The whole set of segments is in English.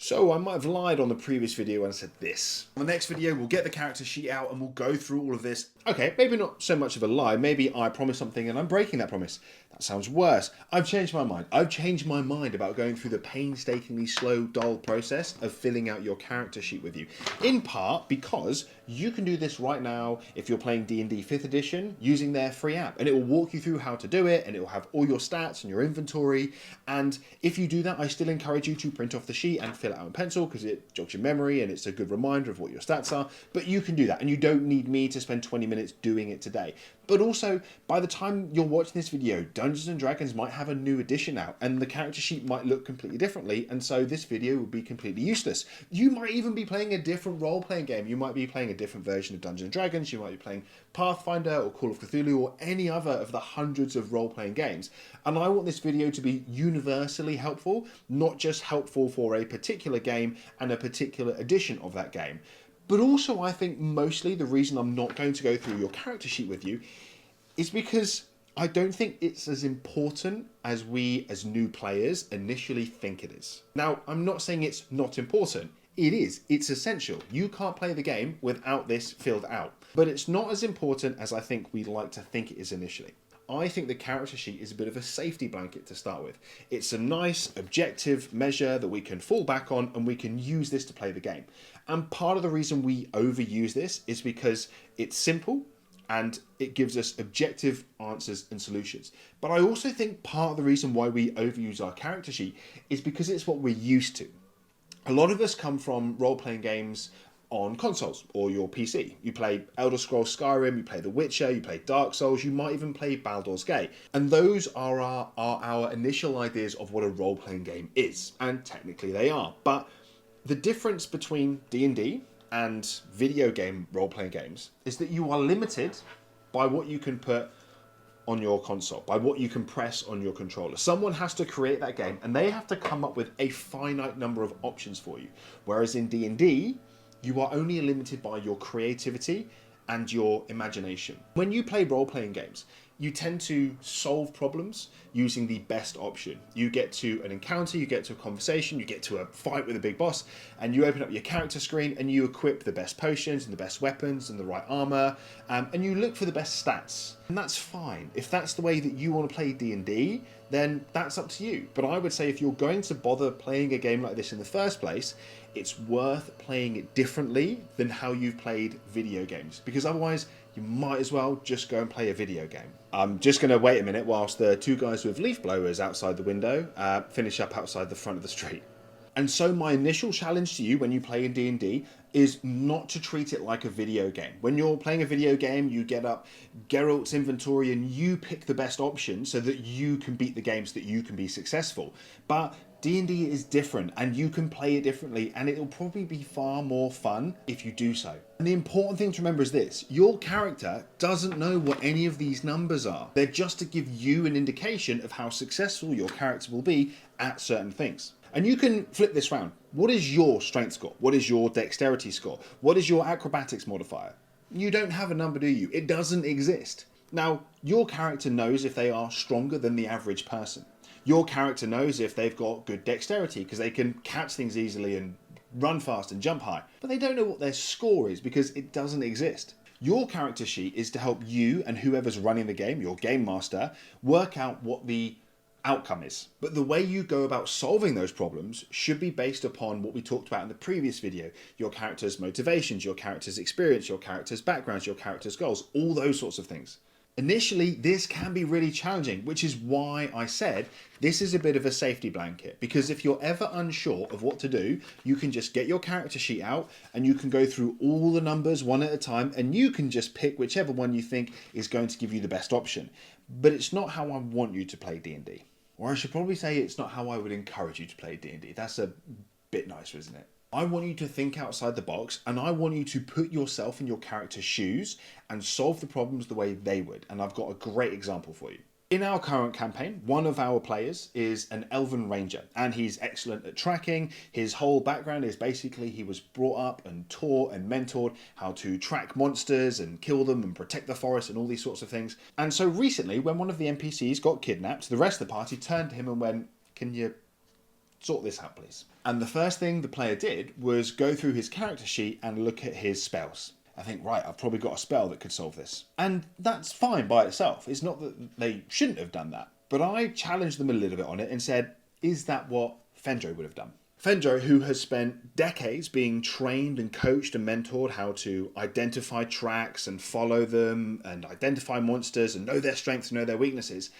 So I might have lied on the previous video and said this. On the next video, we'll get the character sheet out and we'll go through all of this. Okay, maybe not so much of a lie. Maybe I promised something and I'm breaking that promise. That sounds worse. I've changed my mind. I've changed my mind about going through the painstakingly slow, dull process of filling out your character sheet with you. In part because you can do this right now if you're playing D&D 5th edition using their free app. And it will walk you through how to do it, and it will have all your stats and your inventory. And if you do that, I still encourage you to print off the sheet and fill it out in pencil because it jogs your memory and it's a good reminder of what your stats are. But you can do that, and you don't need me to spend 20 minutes doing it today. But also, by the time you're watching this video, Dungeons & Dragons might have a new edition out, and the character sheet might look completely differently, and so this video would be completely useless. You might even be playing a different role-playing game. You might be playing a different version of Dungeons & Dragons. You might be playing Pathfinder or Call of Cthulhu or any other of the hundreds of role-playing games. And I want this video to be universally helpful, not just helpful for a particular game and a particular edition of that game. But also, I think mostly the reason I'm not going to go through your character sheet with you is because I don't think it's as important as we as new players initially think it is. Now, I'm not saying it's not important. It is. It's essential. You can't play the game without this filled out. But it's not as important as I think we'd like to think it is initially. I think the character sheet is a bit of a safety blanket to start with. It's a nice objective measure that we can fall back on, and we can use this to play the game. And part of the reason we overuse this is because it's simple and it gives us objective answers and solutions. But I also think part of the reason why we overuse our character sheet is because it's what we're used to. A lot of us come from role-playing games on consoles or your PC. You play Elder Scrolls Skyrim, you play The Witcher, you play Dark Souls, you might even play Baldur's Gate. And those are our initial ideas of what a role-playing game is. And technically they are. But the difference between D&D and video game role-playing games is that you are limited by what you can put on your console, by what you can press on your controller. Someone has to create that game and they have to come up with a finite number of options for you. Whereas in D&D, you are only limited by your creativity and your imagination. When you play role-playing games, you tend to solve problems using the best option. You get to an encounter, you get to a conversation, you get to a fight with a big boss, and you open up your character screen and you equip the best potions and the best weapons and the right armor, and you look for the best stats. And that's fine. If that's the way that you want to play D&D, then that's up to you. But I would say if you're going to bother playing a game like this in the first place, it's worth playing it differently than how you've played video games, because otherwise you might as well just go and play a video game. I'm just going to wait a minute whilst the two guys with leaf blowers outside the window finish up outside the front of the street. And so my initial challenge to you when you play in D&D is not to treat it like a video game. When you're playing a video game, you get up Geralt's inventory and you pick the best option so that you can beat the game, so that you can be successful. But D&D is different and you can play it differently, and it'll probably be far more fun if you do so. And the important thing to remember is this: your character doesn't know what any of these numbers are. They're just to give you an indication of how successful your character will be at certain things. And you can flip this round. What is your strength score? What is your dexterity score? What is your acrobatics modifier? You don't have a number, do you? It doesn't exist. Now, your character knows if they are stronger than the average person. Your character knows if they've got good dexterity because they can catch things easily and run fast and jump high. But they don't know what their score is because it doesn't exist. Your character sheet is to help you and whoever's running the game, your game master, work out what the outcome is. But the way you go about solving those problems should be based upon what we talked about in the previous video: your character's motivations, your character's experience, your character's backgrounds, your character's goals, all those sorts of things. Initially, this can be really challenging, which is why I said this is a bit of a safety blanket, because if you're ever unsure of what to do, you can just get your character sheet out and you can go through all the numbers one at a time and you can just pick whichever one you think is going to give you the best option. But it's not how I want you to play D&D. Or I should probably say it's not how I would encourage you to play D&D. That's a bit nicer, isn't it? I want you to think outside the box, and I want you to put yourself in your character's shoes and solve the problems the way they would. And I've got a great example for you. In our current campaign, one of our players is an elven ranger, and he's excellent at tracking. His whole background is basically he was brought up and taught and mentored how to track monsters and kill them and protect the forest and all these sorts of things. And so recently, when one of the NPCs got kidnapped, the rest of the party turned to him and went, "Can you sort this out, please?" And the first thing the player did was go through his character sheet and look at his spells. I think, right, I've probably got a spell that could solve this. And that's fine by itself. It's not that they shouldn't have done that. But I challenged them a little bit on it and said, is that what Fendro would have done? Fendro, who has spent decades being trained and coached and mentored how to identify tracks and follow them and identify monsters and know their strengths and know their weaknesses,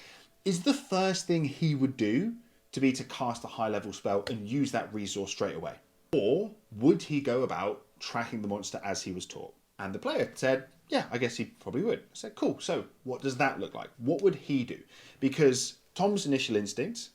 is the first thing he would do to cast a high level spell and use that resource straight away? Or would he go about tracking the monster as he was taught? And the player said, yeah, I guess he probably would. I said, cool, so what does that look like? What would he do? Because Tom's initial instinct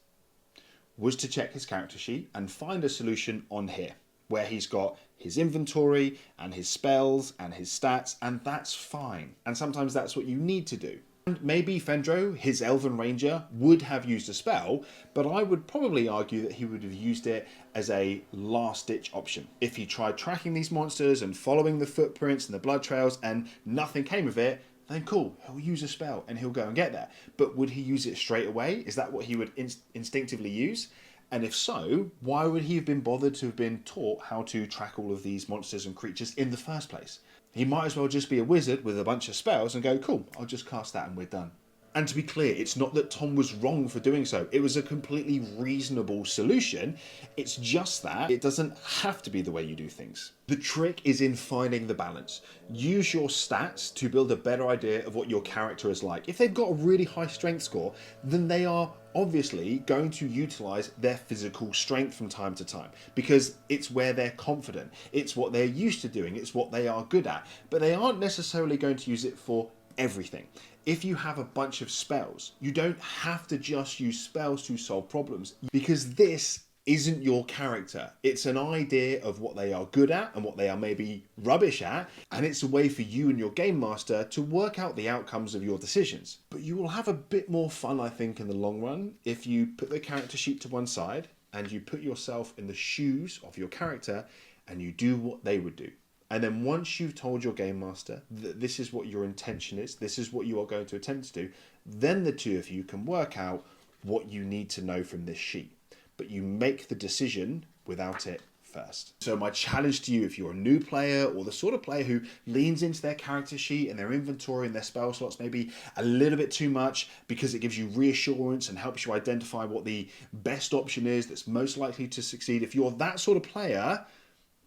was to check his character sheet and find a solution on here, where he's got his inventory and his spells and his stats, and that's fine. And sometimes that's what you need to do. And maybe Fendro, his Elven Ranger, would have used a spell, but I would probably argue that he would have used it as a last-ditch option. If he tried tracking these monsters and following the footprints and the blood trails and nothing came of it, then cool, he'll use a spell and he'll go and get there. But would he use it straight away? Is that what he would instinctively use? And if so, why would he have been bothered to have been taught how to track all of these monsters and creatures in the first place? He might as well just be a wizard with a bunch of spells and go, cool, I'll just cast that and we're done. And to be clear, it's not that Tom was wrong for doing so. It was a completely reasonable solution. It's just that it doesn't have to be the way you do things. The trick is in finding the balance. Use your stats to build a better idea of what your character is like. If they've got a really high strength score, then they are obviously going to utilize their physical strength from time to time because it's where they're confident. It's what they're used to doing. It's what they are good at. But they aren't necessarily going to use it for everything. If you have a bunch of spells, you don't have to just use spells to solve problems because this isn't your character. It's an idea of what they are good at and what they are maybe rubbish at, and it's a way for you and your game master to work out the outcomes of your decisions. But you will have a bit more fun, I think, in the long run if you put the character sheet to one side and you put yourself in the shoes of your character and you do what they would do. And then once you've told your game master that this is what your intention is, this is what you are going to attempt to do, then the two of you can work out what you need to know from this sheet. But you make the decision without it first. So my challenge to you, if you're a new player or the sort of player who leans into their character sheet and their inventory and their spell slots maybe a little bit too much because it gives you reassurance and helps you identify what the best option is that's most likely to succeed. If you're that sort of player,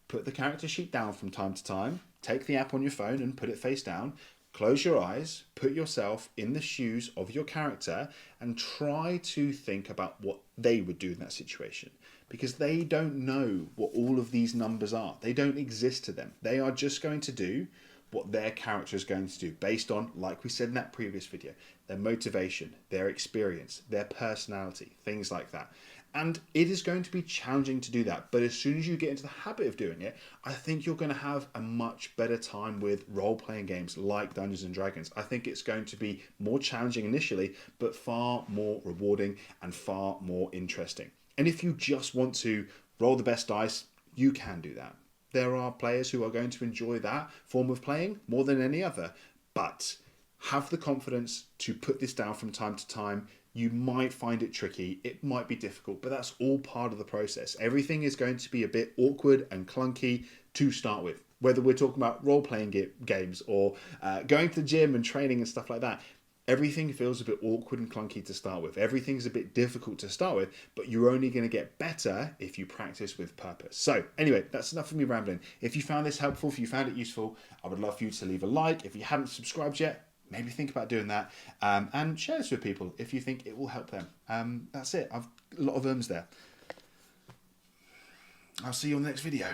put the character sheet down from time to time, take the app on your phone and put it face down, close your eyes, put yourself in the shoes of your character and try to think about what they would do in that situation. Because they don't know what all of these numbers are. They don't exist to them. They are just going to do what their character is going to do based on, like we said in that previous video, their motivation, their experience, their personality, things like that. And it is going to be challenging to do that. But as soon as you get into the habit of doing it, I think you're going to have a much better time with role-playing games like Dungeons and Dragons. I think it's going to be more challenging initially, but far more rewarding and far more interesting. And if you just want to roll the best dice, you can do that. There are players who are going to enjoy that form of playing more than any other. But have the confidence to put this down from time to time. You might find it tricky, it might be difficult, but that's all part of the process. Everything is going to be a bit awkward and clunky to start with. Whether we're talking about role-playing games or going to the gym and training and stuff like that, everything feels a bit awkward and clunky to start with. Everything's a bit difficult to start with, but you're only going to get better if you practice with purpose. So anyway, that's enough of me rambling. If you found this helpful, if you found it useful, I would love for you to leave a like. If you haven't subscribed yet, maybe think about doing that, and share this with people if you think it will help them. That's it. I've a lot of ums there. I'll see you on the next video.